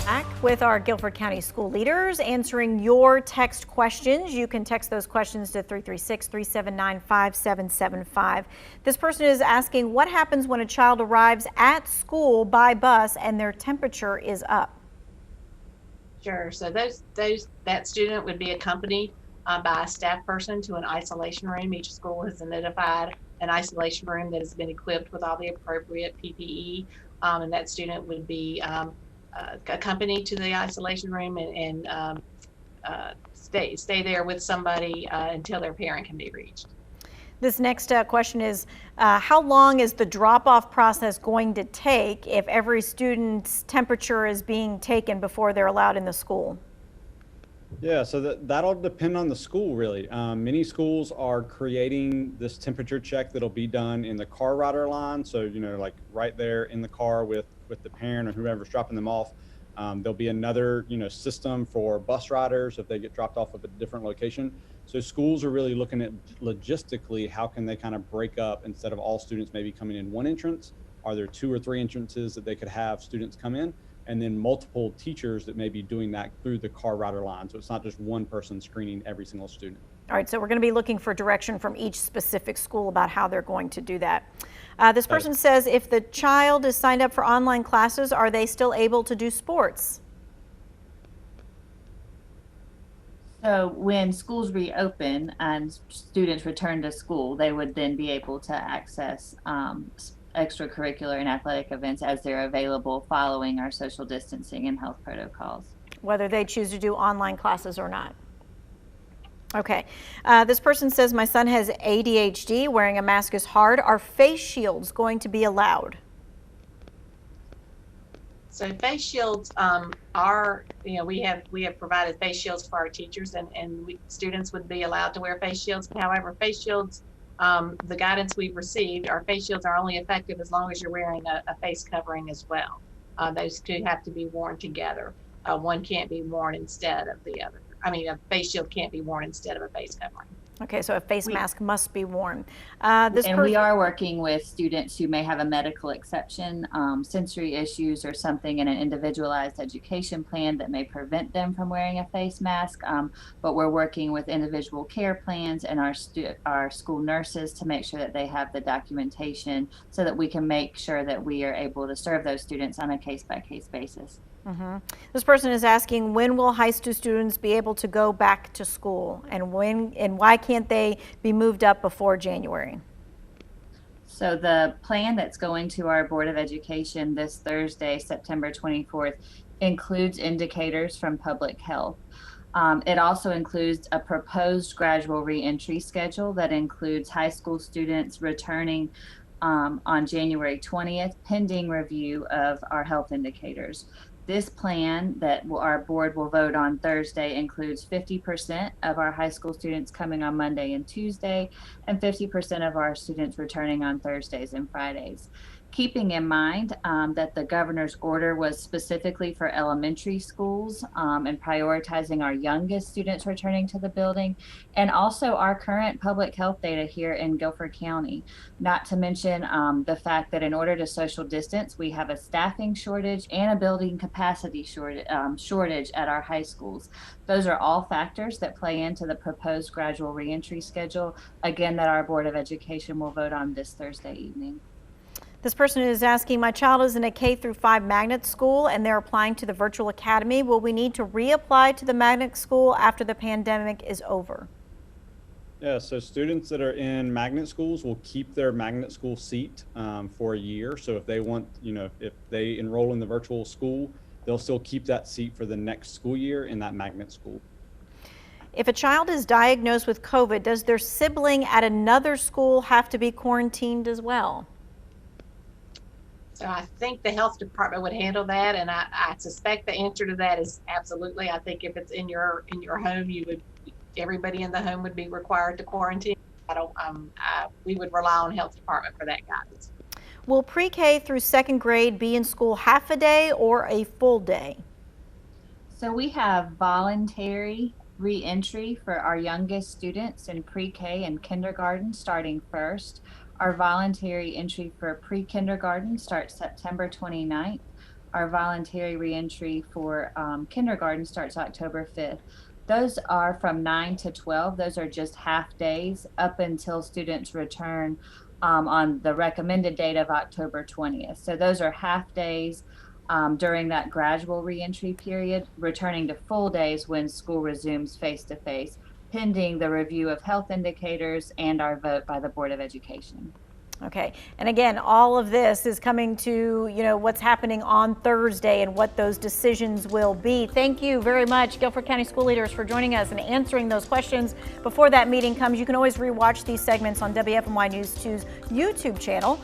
Back with our Guilford County school leaders answering your text questions. You can text those questions to 336-379-5775. This person is asking, what happens when a child arrives at school by bus and their temperature is up? Sure. So that student would be accompanied by a staff person to an isolation room. Each school has identified an isolation room that has been equipped with all the appropriate PPE, and that student would be accompanied to the isolation room and stay there with somebody until their parent can be reached. This next question is, how long is the drop-off process going to take if every student's temperature is being taken before they're allowed in the school? Yeah, so that'll depend on the school, really. Many schools are creating this temperature check that'll be done in the car rider line. So, like right there in the car with the parent or whoever's dropping them off. There'll be another, system for bus riders if they get dropped off at a different location. So schools are really looking at logistically, how can they kind of break up instead of all students maybe coming in one entrance? Are there 2 or 3 entrances that they could have students come in? And then multiple teachers that may be doing that through the car rider line. So it's not just one person screening every single student. All right, so we're going to be looking for direction from each specific school about how they're going to do that. This person says, if the child is signed up for online classes, are they still able to do sports? So when schools reopen and students return to school, they would then be able to access extracurricular and athletic events as they're available following our social distancing and health protocols. Whether they choose to do online classes or not. Okay. This person says, my son has ADHD. Wearing a mask is hard. Are face shields going to be allowed? So face shields are, we have provided face shields for our teachers, and students would be allowed to wear face shields. However, face shields, the guidance we've received, our face shields are only effective as long as you're wearing a face covering as well. Those two have to be worn together. One can't be worn instead of the other. A face shield can't be worn instead of a face covering. Okay, so a face mask must be worn. We are working with students who may have a medical exception, sensory issues or something in an individualized education plan that may prevent them from wearing a face mask. But we're working with individual care plans and our school nurses to make sure that they have the documentation so that we can make sure that we are able to serve those students on a case-by-case basis. Mm-hmm. This person is asking, when will high school students be able to go back to school, and why can't they be moved up before January? So the plan that's going to our Board of Education this Thursday, September 24th, includes indicators from public health. It also includes a proposed gradual reentry schedule that includes high school students returning on January 20th, pending review of our health indicators. This plan that our board will vote on Thursday includes 50% of our high school students coming on Monday and Tuesday, and 50% of our students returning on Thursdays and Fridays. Keeping in mind that the governor's order was specifically for elementary schools and prioritizing our youngest students returning to the building, and also our current public health data here in Guilford County. Not to mention the fact that in order to social distance, we have a staffing shortage and a building capacity shortage at our high schools. Those are all factors that play into the proposed gradual reentry schedule, again, that our Board of Education will vote on this Thursday evening. This person is asking, my child is in a K-5 magnet school and they're applying to the virtual academy. Will we need to reapply to the magnet school after the pandemic is over? Yeah, so students that are in magnet schools will keep their magnet school seat for a year. So if they want, if they enroll in the virtual school, they'll still keep that seat for the next school year in that magnet school. If a child is diagnosed with COVID, does their sibling at another school have to be quarantined as well? So I think the health department would handle that, and I suspect the answer to that is absolutely. I think if it's in your home, everybody in the home would be required to quarantine. We would rely on health department for that guidance. Will pre-K through second grade be in school half a day or a full day? So we have voluntary reentry for our youngest students in pre-K and kindergarten starting first. Our voluntary entry for pre-kindergarten starts September 29th. Our voluntary reentry for kindergarten starts October 5th. Those are from 9 to 12. Those are just half days up until students return on the recommended date of October 20th. So those are half days during that gradual reentry period, returning to full days when school resumes face-to-face, pending the review of health indicators and our vote by the Board of Education. Okay, and again, all of this is coming to, what's happening on Thursday and what those decisions will be. Thank you very much, Guilford County school leaders, for joining us and answering those questions before that meeting comes. You can always rewatch these segments on WFMY News 2's YouTube channel.